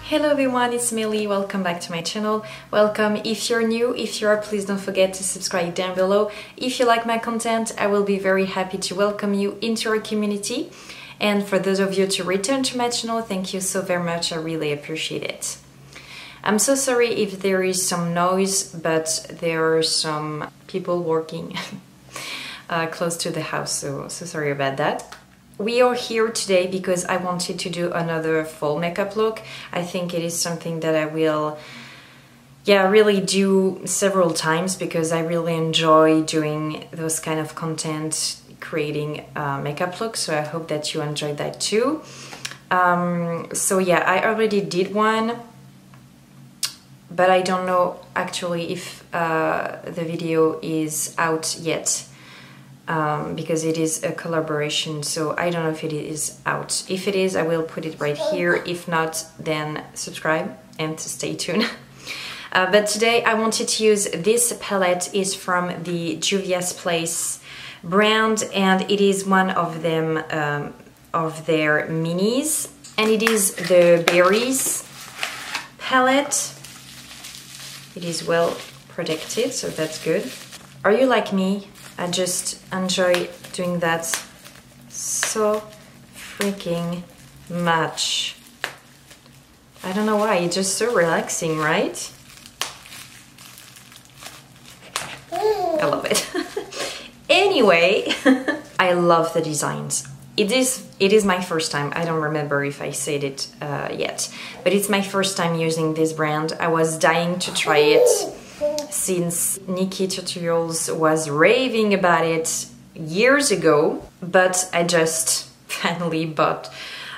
Hello everyone, it's Melly. Welcome back to my channel. Welcome if you're new. If you are, please don't forget to subscribe down below. If you like my content, I will be very happy to welcome you into our community. And for those of you to return to my channel, thank you so very much. I really appreciate it. I'm so sorry if there is some noise, but there are some people working close to the house, so sorry about that. We are here today because I wanted to do another fall makeup look. I think it is something that I will really do several times because I really enjoy doing those kind of content, creating makeup looks, so I hope that you enjoyed that too. So yeah, I already did one, but I don't know actually if the video is out yet. Because it is a collaboration, so I don't know if it is out. If it is, I will put it right here. If not, then subscribe and stay tuned. But today I wanted to use this palette. Is from the Juvia's Place brand, and it is one of them of their minis, and it is the Berries palette. It is well protected, so that's good. Are you like me? I just enjoy doing that so freaking much. I don't know why, it's just so relaxing, right? I love it. Anyway, I love the designs. It is my first time. I don't remember if I said it yet, but it's my first time using this brand. I was dying to try it since Nikki Tutorials was raving about it years ago, but I just finally bought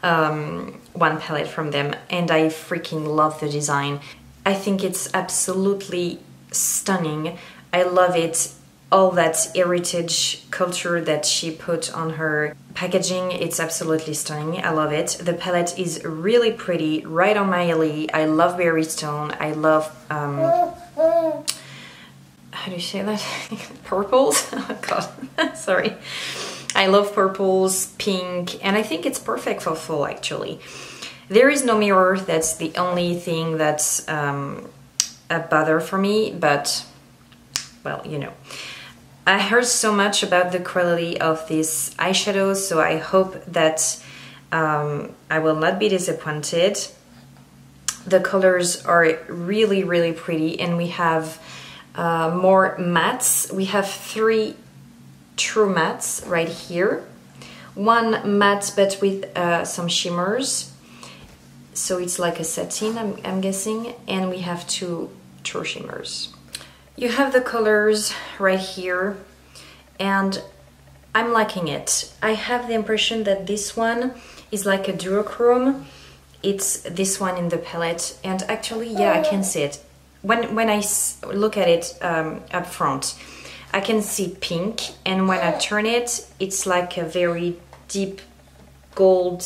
one palette from them, and I freaking love the design. I think it's absolutely stunning. I love it. All that heritage culture that she put on her packaging, it's absolutely stunning. I love it. The palette is really pretty, right on my alley. I love berry stone. I love how do you say that? Purples? Oh god, sorry. I love purples, pink, and I think it's perfect for fall actually. There is no mirror, that's the only thing that's a bother for me, but well, you know. I heard so much about the quality of these eyeshadows, so I hope that I will not be disappointed. The colors are really, really pretty, and we have more mattes. We have 3 true mattes right here. One matte but with some shimmers, so it's like a satin, I'm guessing, and we have 2 true shimmers. You have the colors right here, and I'm liking it. I have the impression that this one is like a duochrome. It's this one in the palette, and actually, yeah, I can see it. When I look at it up front, I can see pink, and when I turn it, it's like a very deep gold,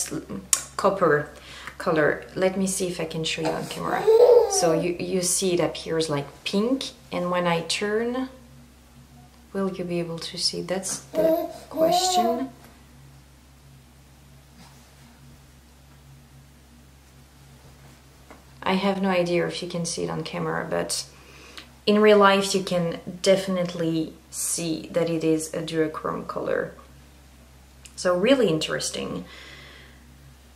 copper color. Let me see if I can show you on camera. So you see it appears like pink, and when I turn, will you be able to see? That's the question. I have no idea if you can see it on camera, but in real life you can definitely see that it is a duochrome color. So really interesting.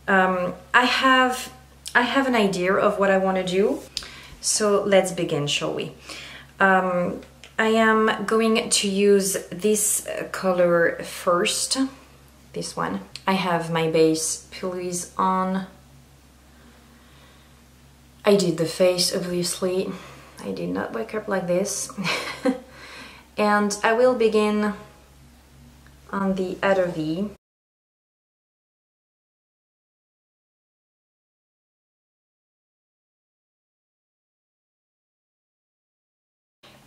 I have an idea of what I want to do, so let's begin, shall we? I am going to use this color first, this one. I have my base Pillies on. I did the face, obviously. I did not wake up like this. And I will begin on the outer V.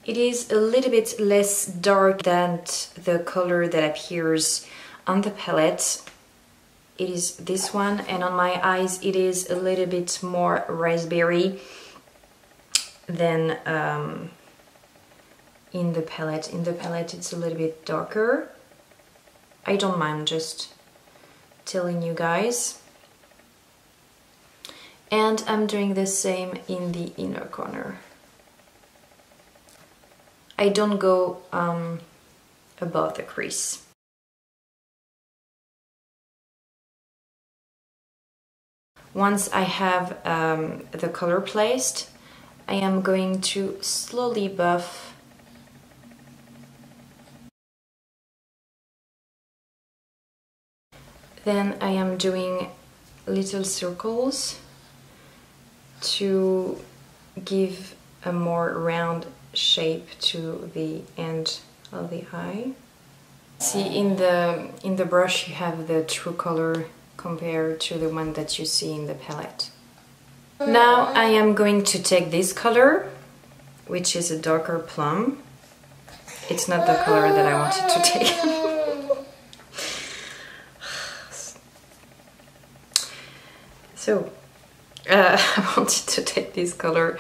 It is a little bit less dark than the color that appears on the palette. It is this one, and on my eyes it is a little bit more raspberry than in the palette. In the palette it's a little bit darker. I don't mind, just telling you guys. And I'm doing the same in the inner corner. I don't go above the crease. Once I have the color placed, I am going to slowly buff Then I am doing little circles to give a more round shape to the end of the eye. See, in the brush you have the true color compared to the one that you see in the palette. Now I am going to take this color, which is a darker plum. It's not the color that I wanted to take. So, I wanted to take this color,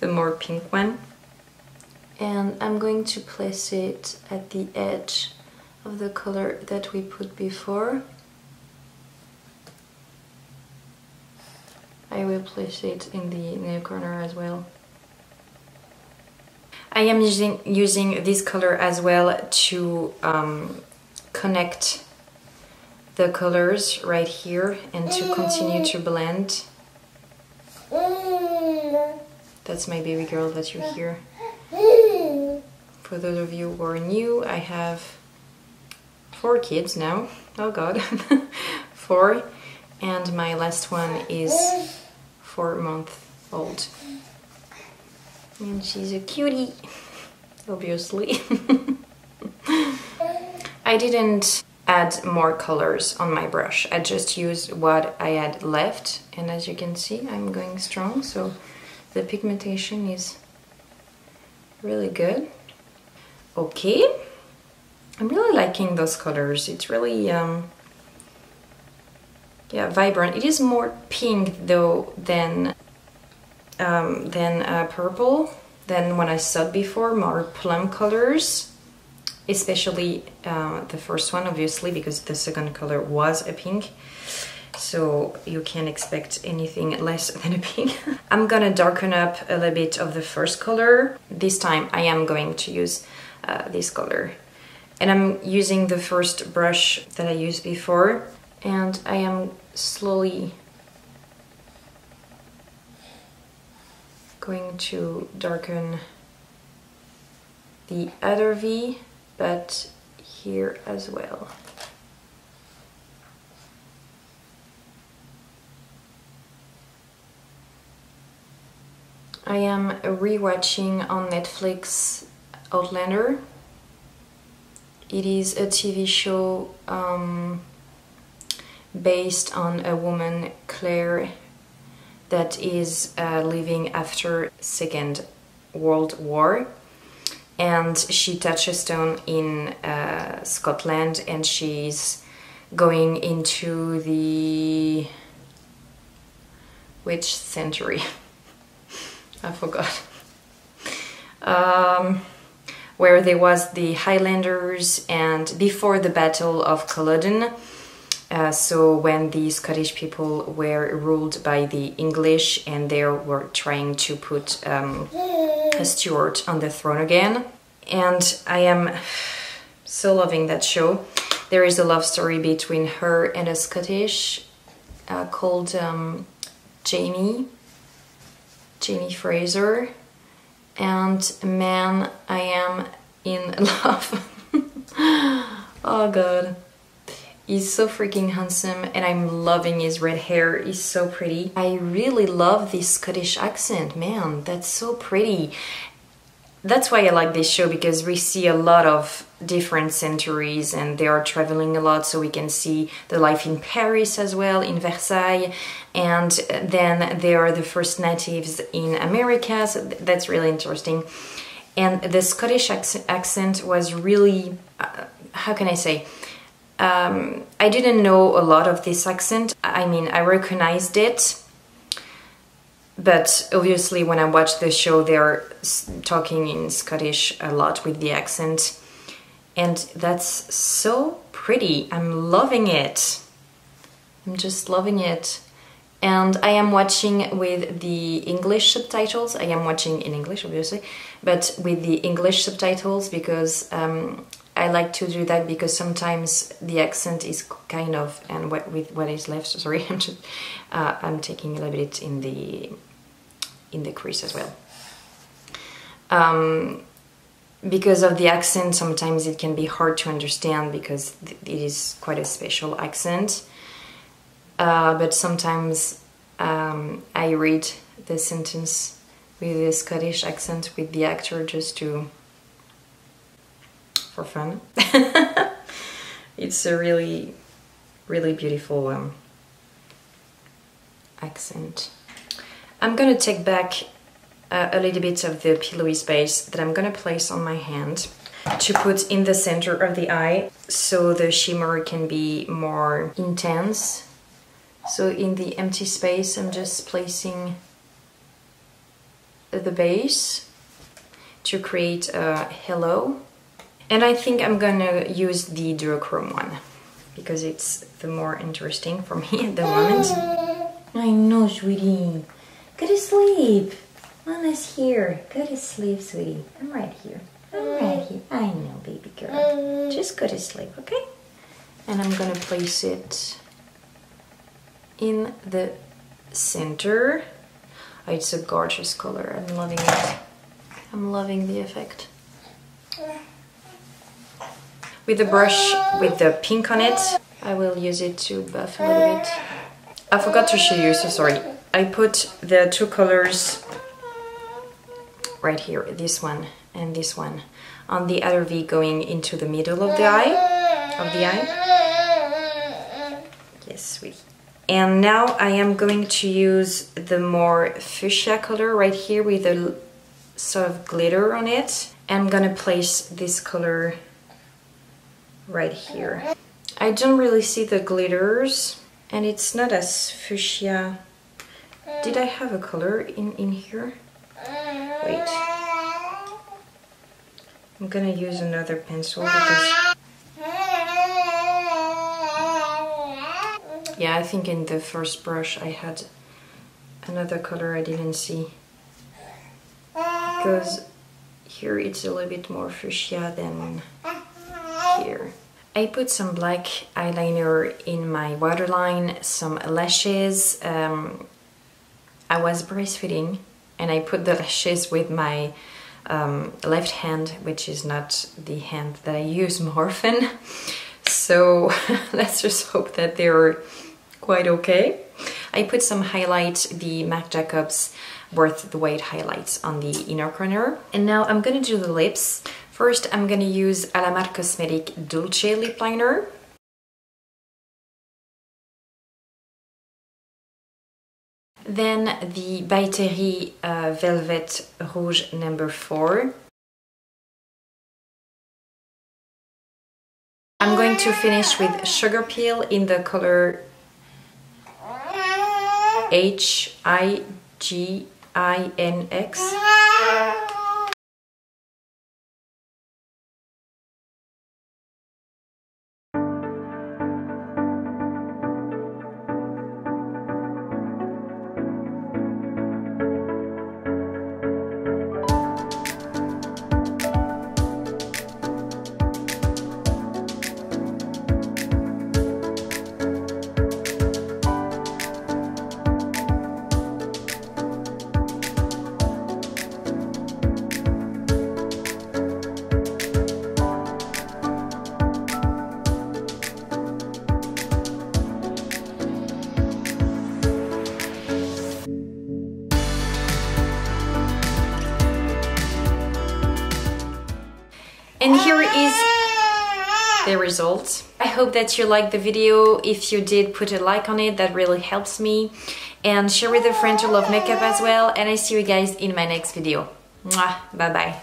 the more pink one. And I'm going to place it at the edge of the color that we put before. I will place it in the inner corner as well. I am using this color as well to connect the colors right here and to continue to blend. That's my baby girl that you hear. For those of you who are new, I have 4 kids now. Oh god. 4. And my last one is 4-month-old. And she's a cutie, obviously. I didn't add more colors on my brush. I just used what I had left, and as you can see, I'm going strong, so the pigmentation is really good. Okay, I'm really liking those colors. It's really yeah, vibrant. It is more pink though than purple than when I saw it before, more plum colors. Especially the first one, obviously, because the second color was a pink. So you can't expect anything less than a pink. I'm gonna darken up a little bit of the first color. This time I am going to use this color. And I'm using the first brush that I used before. And I am slowly going to darken the other V, but here as well. I am rewatching on Netflix Outlander. It is a TV show based on a woman, Claire, that is living after Second World War. And she touches stone in Scotland, and she's going into the... which century? I forgot. Where there was the Highlanders and before the Battle of Culloden. So when the Scottish people were ruled by the English and they were trying to put a Stuart on the throne again. And I am so loving that show. There is a love story between her and a Scottish called Jamie Fraser. And man, I am in love. Oh god. He's so freaking handsome and I'm loving his red hair. He's so pretty. I really love this Scottish accent, man. That's so pretty. That's why I like this show, because we see a lot of different centuries and they are traveling a lot, so we can see the life in Paris as well, in Versailles, and then there are the first natives in America, so that's really interesting. And the Scottish accent was really, how can I say, I didn't know a lot of this accent. I mean, I recognized it, but obviously when I watched the show they're talking in Scottish a lot with the accent, and that's so pretty. I'm loving it. I'm just loving it. And I am watching with the English subtitles. I am watching in English, obviously, but with the English subtitles because I like to do that because sometimes the accent is kind of, and with what is left, sorry, I'm taking a little bit in the crease as well. Because of the accent, sometimes it can be hard to understand because it is quite a special accent. But sometimes I read the sentence with the Scottish accent with the actor just for fun. It's a really, really beautiful accent. I'm gonna take back a little bit of the pillowy space that I'm gonna place on my hand to put in the center of the eye so the shimmer can be more intense. So in the empty space, I'm just placing the base to create a halo. And I think I'm gonna use the duochrome one because it's the more interesting for me at the moment. I know, sweetie. Go to sleep. Mama's here. Go to sleep, sweetie. I'm right here. I'm right here. I know, baby girl. Just go to sleep, okay? And I'm gonna place it in the center. Oh, it's a gorgeous color. I'm loving it. I'm loving the effect. With the brush with the pink on it, I will use it to buff a little bit. I forgot to show you, so sorry. I put the two colors right here, this one and this one, on the other V going into the middle of the eye. Yes, sweetie. And now I am going to use the more fuchsia color right here with a sort of glitter on it. I'm gonna place this color right here. I don't really see the glitters and it's not as fuchsia. Did I have a color in here? Wait. I'm gonna use another pencil because... Yeah, I think in the first brush I had another color I didn't see. Because here it's a little bit more fuchsia than here. I put some black eyeliner in my waterline, some lashes. I was breastfeeding and I put the lashes with my left hand, which is not the hand that I use more often. So let's just hope that they're quite okay. I put some highlight, the Marc Jacobs Worth the Wait highlights on the inner corner. And now I'm gonna do the lips. First, I'm gonna use Alamar Cosmetic Dolce lip liner. Then the By Terry Velvet Rouge number 4. I'm going to finish with Sugar Peel in the color HIGINX. And here is the result. I hope that you liked the video. If you did, put a like on it, that really helps me. And share with a friend who love makeup as well. And I see you guys in my next video. Mwah, bye bye.